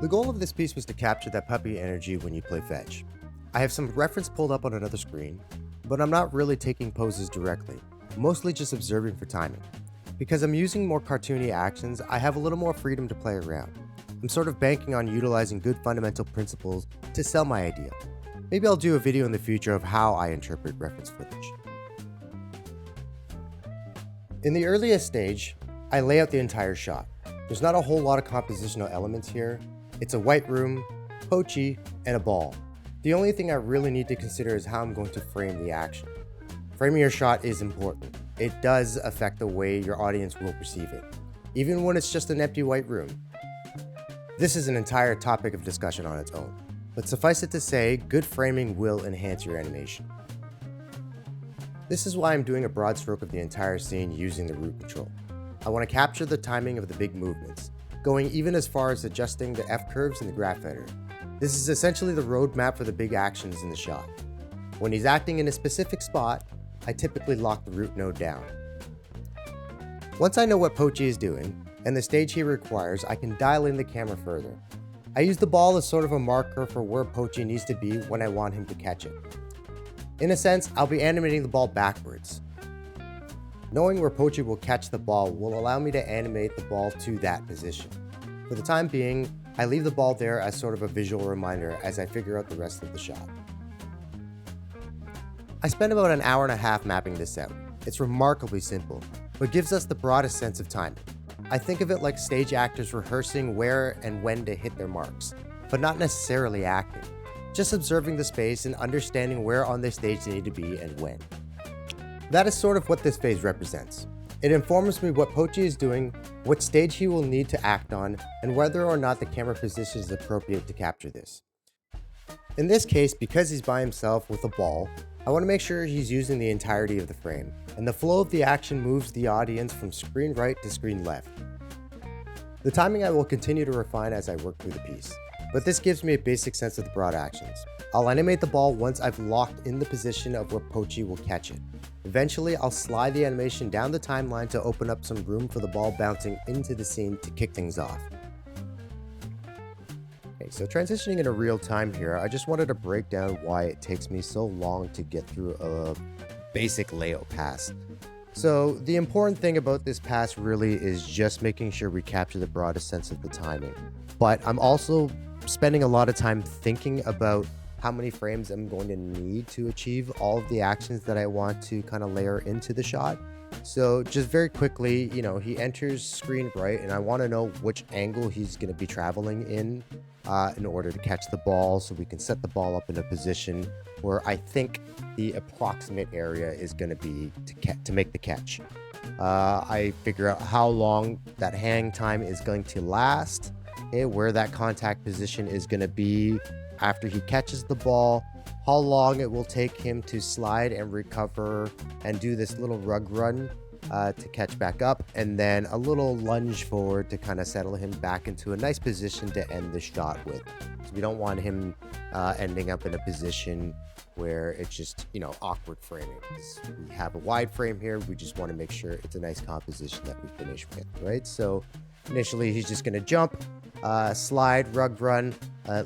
The goal of this piece was to capture that puppy energy when you play fetch. I have some reference pulled up on another screen, but I'm not really taking poses directly, mostly just observing for timing. Because I'm using more cartoony actions, I have a little more freedom to play around. I'm sort of banking on utilizing good fundamental principles to sell my idea. Maybe I'll do a video in the future of how I interpret reference footage. In the earliest stage, I lay out the entire shot. There's not a whole lot of compositional elements here. It's a white room, Pochi, and a ball. The only thing I really need to consider is how I'm going to frame the action. Framing your shot is important. It does affect the way your audience will perceive it, even when it's just an empty white room. This is an entire topic of discussion on its own, but suffice it to say, good framing will enhance your animation. This is why I'm doing a broad stroke of the entire scene using the root control. I want to capture the timing of the big movements, going even as far as adjusting the F-curves in the graph editor. This is essentially the roadmap for the big actions in the shot. When he's acting in a specific spot, I typically lock the root node down. Once I know what Pochi is doing, and the stage he requires, I can dial in the camera further. I use the ball as sort of a marker for where Pochi needs to be when I want him to catch it. In a sense, I'll be animating the ball backwards. Knowing where Pochi will catch the ball will allow me to animate the ball to that position. For the time being, I leave the ball there as sort of a visual reminder as I figure out the rest of the shot. I spent about an hour and a half mapping this out. It's remarkably simple, but gives us the broadest sense of timing. I think of it like stage actors rehearsing where and when to hit their marks, but not necessarily acting. Just observing the space and understanding where on the stage they need to be and when. That is sort of what this phase represents. It informs me what Pochi is doing, what stage he will need to act on, and whether or not the camera position is appropriate to capture this. In this case, because he's by himself with a ball, I want to make sure he's using the entirety of the frame, and the flow of the action moves the audience from screen right to screen left. The timing I will continue to refine as I work through the piece, but this gives me a basic sense of the broad actions. I'll animate the ball once I've locked in the position of where Pochi will catch it. Eventually, I'll slide the animation down the timeline to open up some room for the ball bouncing into the scene to kick things off. Okay, so transitioning into real time here, I just wanted to break down why it takes me so long to get through a basic layout pass. So the important thing about this pass really is just making sure we capture the broadest sense of the timing. But I'm also spending a lot of time thinking about how many frames I'm going to need to achieve all of the actions that I want to kind of layer into the shot. So just very quickly, he enters screen right, and I want to know which angle he's going to be traveling in order to catch the ball, so we can set the ball up in a position where I think the approximate area is going to be to make the catch. I figure out how long that hang time is going to last, where that contact position is going to be after he catches the ball, how long it will take him to slide and recover and do this little rug run to catch back up, and then a little lunge forward to kind of settle him back into a nice position to end the shot with. So we don't want him ending up in a position where it's just, awkward framing. We have a wide frame here. We just want to make sure it's a nice composition that we finish with, right? So initially he's just going to jump, slide, rug run,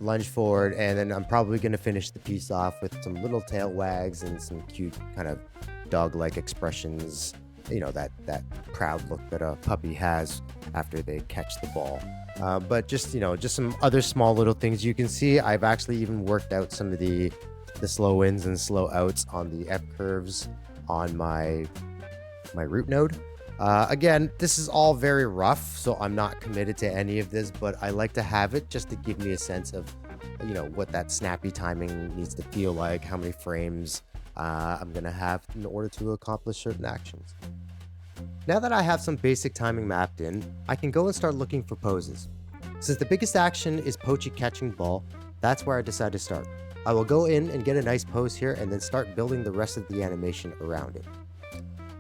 lunge forward, and then I'm probably going to finish the piece off with some little tail wags and some cute kind of dog-like expressions, that proud look that a puppy has after they catch the ball. But just some other small little things you can see. I've actually even worked out some of the slow ins and slow outs on the F curves on my root node. Again, this is all very rough, so I'm not committed to any of this, but I like to have it just to give me a sense of, what that snappy timing needs to feel like, how many frames I'm going to have in order to accomplish certain actions. Now that I have some basic timing mapped in, I can go and start looking for poses. Since the biggest action is Pochi catching the ball, that's where I decide to start. I will go in and get a nice pose here and then start building the rest of the animation around it.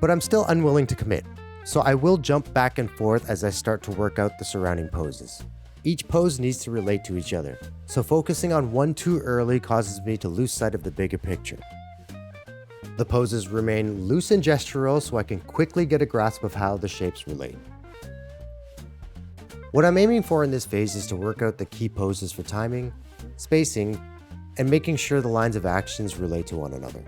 But I'm still unwilling to commit, so I will jump back and forth as I start to work out the surrounding poses. Each pose needs to relate to each other, so focusing on one too early causes me to lose sight of the bigger picture. The poses remain loose and gestural so I can quickly get a grasp of how the shapes relate. What I'm aiming for in this phase is to work out the key poses for timing, spacing, and making sure the lines of actions relate to one another.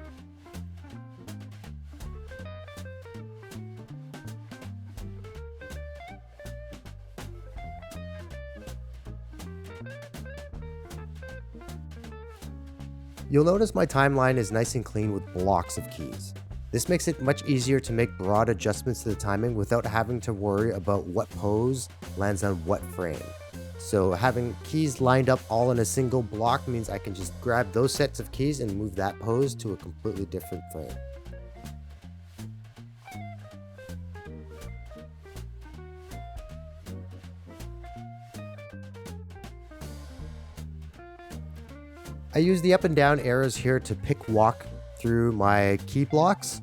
You'll notice my timeline is nice and clean with blocks of keys. This makes it much easier to make broad adjustments to the timing without having to worry about what pose lands on what frame. So having keys lined up all in a single block means I can just grab those sets of keys and move that pose to a completely different frame. I use the up and down arrows here to pick walk through my key blocks,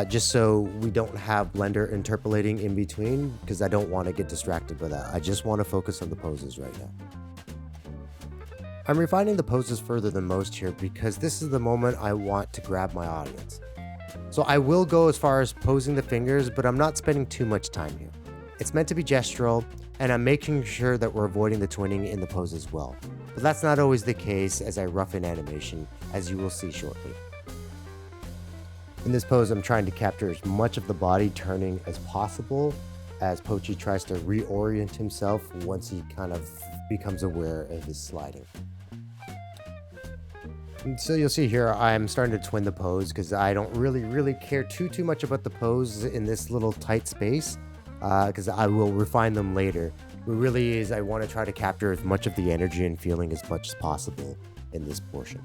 just so we don't have Blender interpolating in between, because I don't want to get distracted by that. I just want to focus on the poses right now. I'm refining the poses further than most here because this is the moment I want to grab my audience. So I will go as far as posing the fingers, but I'm not spending too much time here. It's meant to be gestural, and I'm making sure that we're avoiding the twinning in the pose as well. But that's not always the case as I roughen animation, as you will see shortly. In this pose, I'm trying to capture as much of the body turning as possible as Pochi tries to reorient himself once he kind of becomes aware of his sliding. And so you'll see here, I'm starting to twin the pose because I don't really care too much about the pose in this little tight space, because I will refine them later. What really is I want to try to capture as much of the energy and feeling as much as possible in this portion.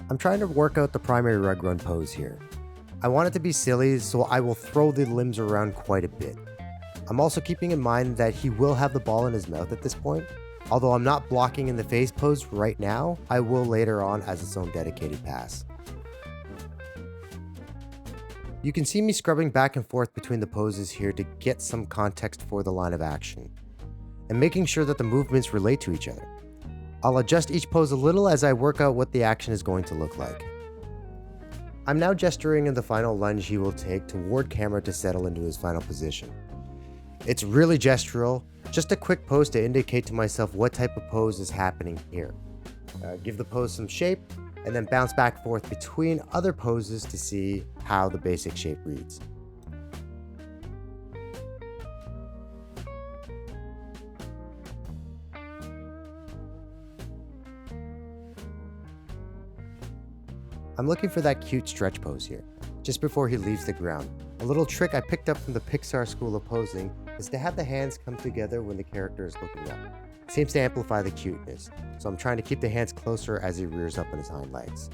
I'm trying to work out the primary rug run pose here. I want it to be silly, so I will throw the limbs around quite a bit. I'm also keeping in mind that he will have the ball in his mouth at this point. Although I'm not blocking in the face pose right now, I will later on as its own dedicated pass. You can see me scrubbing back and forth between the poses here to get some context for the line of action, and making sure that the movements relate to each other. I'll adjust each pose a little as I work out what the action is going to look like. I'm now gesturing in the final lunge he will take toward camera to settle into his final position. It's really gestural, just a quick pose to indicate to myself what type of pose is happening here. Give the pose some shape, and then bounce back and forth between other poses to see how the basic shape reads. I'm looking for that cute stretch pose here, just before he leaves the ground. A little trick I picked up from the Pixar school of posing is to have the hands come together when the character is looking up. It seems to amplify the cuteness, so I'm trying to keep the hands closer as he rears up on his hind legs.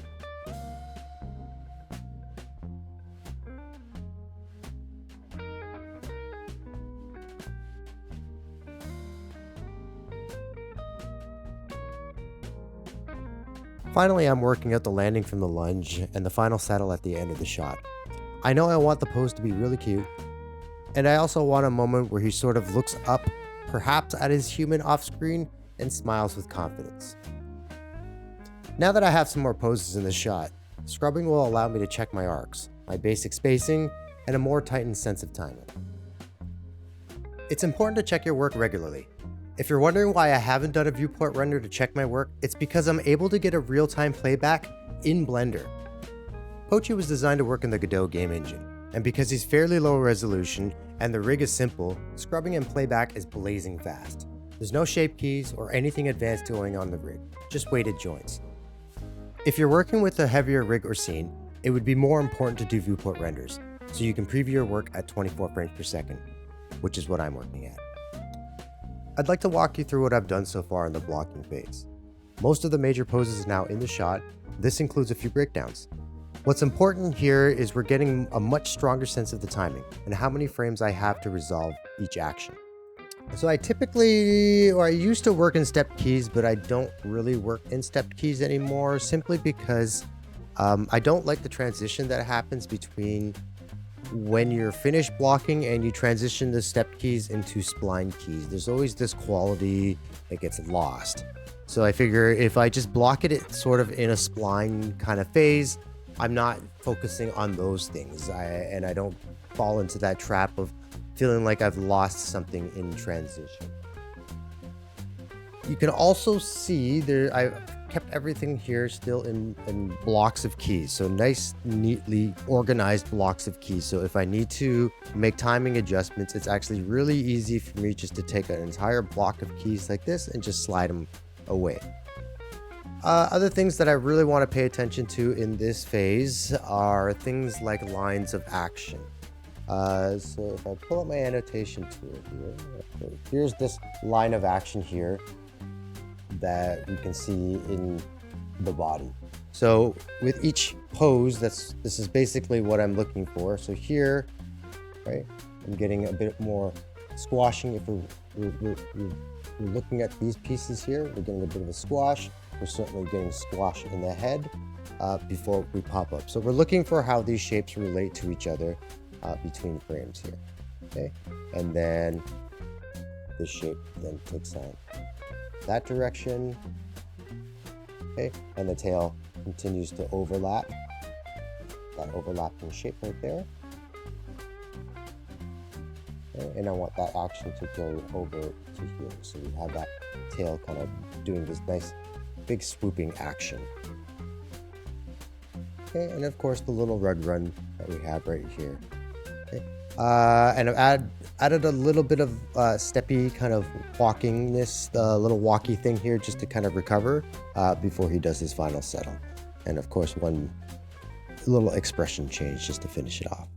Finally, I'm working out the landing from the lunge and the final settle at the end of the shot. I know I want the pose to be really cute, and I also want a moment where he sort of looks up, perhaps at his human off screen, and smiles with confidence. Now that I have some more poses in the shot, scrubbing will allow me to check my arcs, my basic spacing, and a more tightened sense of timing. It's important to check your work regularly. If you're wondering why I haven't done a viewport render to check my work, it's because I'm able to get a real-time playback in Blender. Pochi was designed to work in the Godot game engine, and because he's fairly low resolution and the rig is simple, scrubbing and playback is blazing fast. There's no shape keys or anything advanced going on the rig, just weighted joints. If you're working with a heavier rig or scene, it would be more important to do viewport renders, so you can preview your work at 24 frames per second, which is what I'm working at. I'd like to walk you through what I've done so far in the blocking phase. Most of the major poses are now in the shot. This includes a few breakdowns. What's important here is we're getting a much stronger sense of the timing and how many frames I have to resolve each action. So I used to work in stepped keys, but I don't really work in stepped keys anymore, simply because I don't like the transition that happens between when you're finished blocking and you transition the step keys into spline keys. There's always this quality that gets lost. So I figure if I just block it sort of in a spline kind of phase, I'm not focusing on those things, and I don't fall into that trap of feeling like I've lost something in transition. You can also see there, I've kept everything here still in blocks of keys. So nice, neatly organized blocks of keys. So if I need to make timing adjustments, it's actually really easy for me just to take an entire block of keys like this and just slide them away. Other things that I really want to pay attention to in this phase are things like lines of action. So if I pull up my annotation tool here, here's this line of action here that we can see in the body. So with each pose, this is basically what I'm looking for. So here, right, I'm getting a bit more squashing. If we're looking at these pieces here, we're getting a bit of a squash. We're certainly getting squash in the head before we pop up. So we're looking for how these shapes relate to each other between frames here. Okay, and then this shape then takes on that direction. Okay, and the tail continues to overlap, that overlapping shape right there. Okay, and I want that action to carry over to here. So we have that tail kind of doing this nice big swooping action. Okay, and of course the little rug run that we have right here. Okay, and I've added a little bit of steppy kind of walkingness, the little walkie thing here just to kind of recover before he does his final settle. And of course one little expression change just to finish it off.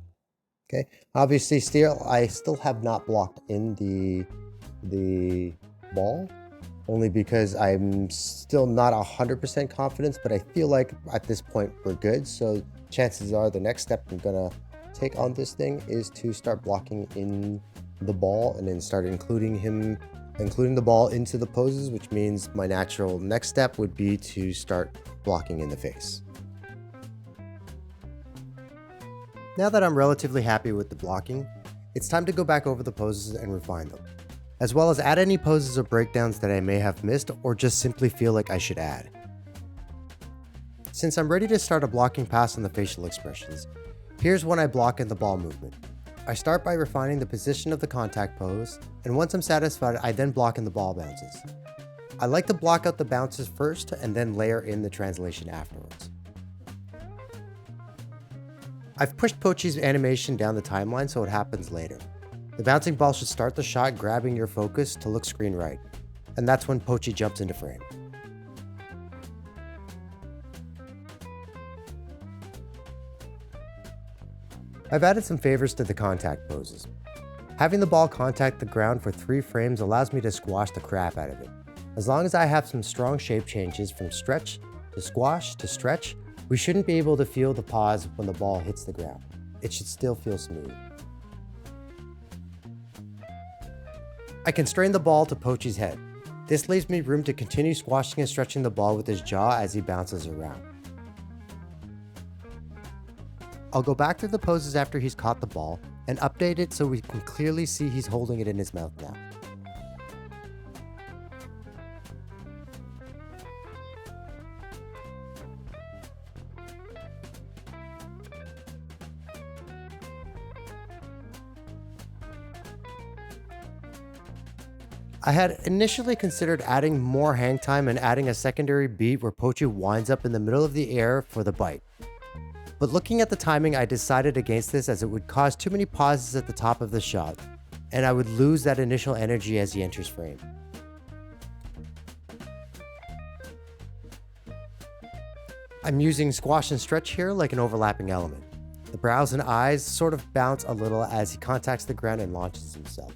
Okay, obviously I still have not blocked in the ball, only because I'm still not 100% confident, but I feel like at this point we're good. So chances are the next step I'm gonna take on this thing is to start blocking in the ball and then start including the ball into the poses, which means my natural next step would be to start blocking in the face. Now that I'm relatively happy with the blocking, it's time to go back over the poses and refine them, as well as add any poses or breakdowns that I may have missed or just simply feel like I should add. Since I'm ready to start a blocking pass on the facial expressions, here's when I block in the ball movement. I start by refining the position of the contact pose, and once I'm satisfied, I then block in the ball bounces. I like to block out the bounces first and then layer in the translation afterwards. I've pushed Pochi's animation down the timeline so it happens later. The bouncing ball should start the shot grabbing your focus to look screen right, and that's when Pochi jumps into frame. I've added some favors to the contact poses. Having the ball contact the ground for 3 frames allows me to squash the crap out of it. As long as I have some strong shape changes from stretch to squash to stretch, we shouldn't be able to feel the pause when the ball hits the ground. It should still feel smooth. I constrain the ball to Pochi's head. This leaves me room to continue squashing and stretching the ball with his jaw as he bounces around. I'll go back through the poses after he's caught the ball and update it so we can clearly see he's holding it in his mouth now. I had initially considered adding more hang time and adding a secondary beat where Pochi winds up in the middle of the air for the bite. But looking at the timing, I decided against this as it would cause too many pauses at the top of the shot, and I would lose that initial energy as he enters frame. I'm using squash and stretch here like an overlapping element. The brows and eyes sort of bounce a little as he contacts the ground and launches himself.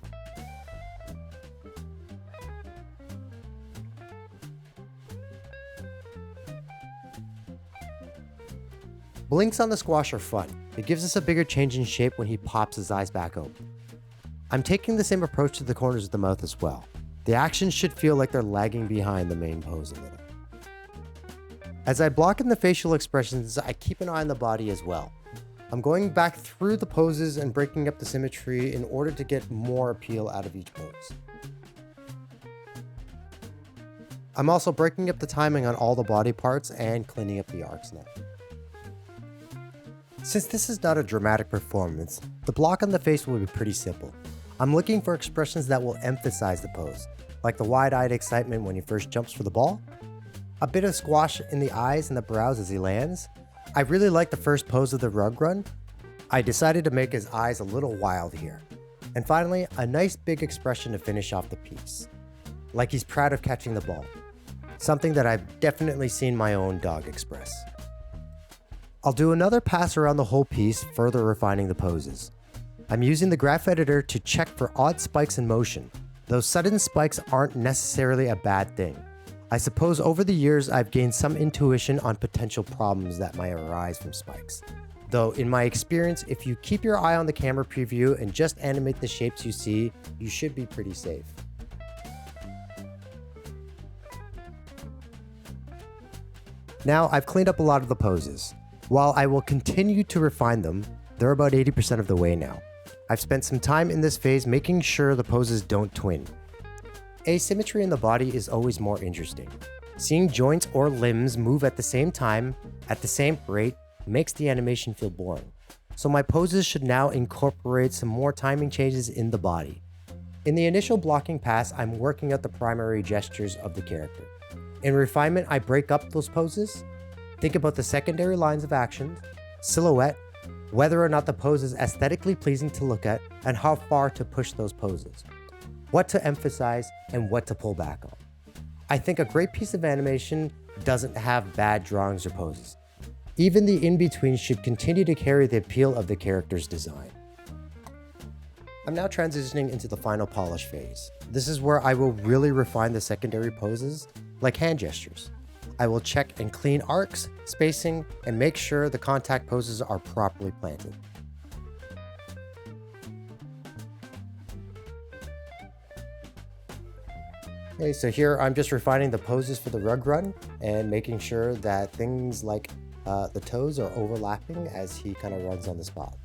Blinks on the squash are fun. It gives us a bigger change in shape when he pops his eyes back open. I'm taking the same approach to the corners of the mouth as well. The actions should feel like they're lagging behind the main pose a little. As I block in the facial expressions, I keep an eye on the body as well. I'm going back through the poses and breaking up the symmetry in order to get more appeal out of each pose. I'm also breaking up the timing on all the body parts and cleaning up the arcs now. Since this is not a dramatic performance, the block on the face will be pretty simple. I'm looking for expressions that will emphasize the pose, like the wide-eyed excitement when he first jumps for the ball, a bit of squash in the eyes and the brows as he lands. I really like the first pose of the rug run. I decided to make his eyes a little wild here. And finally, a nice big expression to finish off the piece, like he's proud of catching the ball, something that I've definitely seen my own dog express. I'll do another pass around the whole piece, further refining the poses. I'm using the graph editor to check for odd spikes in motion. Those sudden spikes aren't necessarily a bad thing. I suppose over the years I've gained some intuition on potential problems that might arise from spikes. Though in my experience, if you keep your eye on the camera preview and just animate the shapes you see, you should be pretty safe. Now I've cleaned up a lot of the poses. While I will continue to refine them, they're about 80% of the way now. I've spent some time in this phase making sure the poses don't twin. Asymmetry in the body is always more interesting. Seeing joints or limbs move at the same time, at the same rate, makes the animation feel boring. So my poses should now incorporate some more timing changes in the body. In the initial blocking pass, I'm working out the primary gestures of the character. In refinement, I break up those poses. Think about the secondary lines of action, silhouette, whether or not the pose is aesthetically pleasing to look at, and how far to push those poses, what to emphasize, and what to pull back on. I think a great piece of animation doesn't have bad drawings or poses. Even the in-between should continue to carry the appeal of the character's design. I'm now transitioning into the final polish phase. This is where I will really refine the secondary poses, like hand gestures. I will check and clean arcs, spacing, and make sure the contact poses are properly planted. Okay, so here I'm just refining the poses for the rug run and making sure that things like the toes are overlapping as he kind of runs on the spot.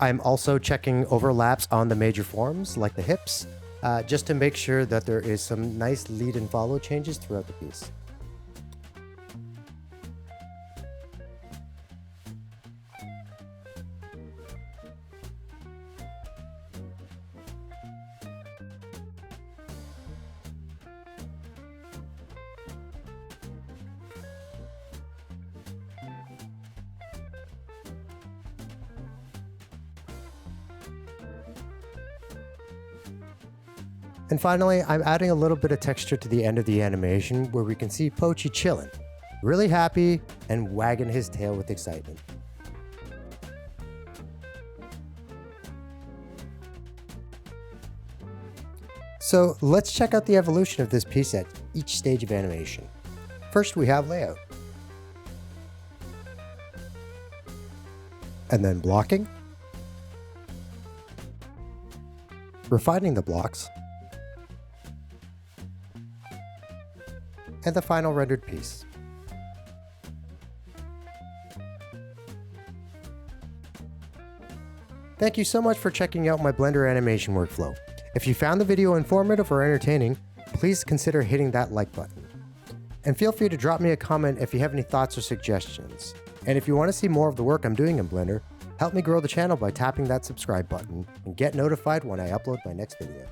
I'm also checking overlaps on the major forms like the hips, just to make sure that there is some nice lead and follow changes throughout the piece. And finally, I'm adding a little bit of texture to the end of the animation where we can see Pochi chilling, really happy and wagging his tail with excitement. So let's check out the evolution of this piece at each stage of animation. First we have layout, and then blocking, refining the blocks, and the final rendered piece. Thank you so much for checking out my Blender animation workflow. If you found the video informative or entertaining, please consider hitting that like button. And feel free to drop me a comment if you have any thoughts or suggestions. And if you want to see more of the work I'm doing in Blender, help me grow the channel by tapping that subscribe button and get notified when I upload my next video.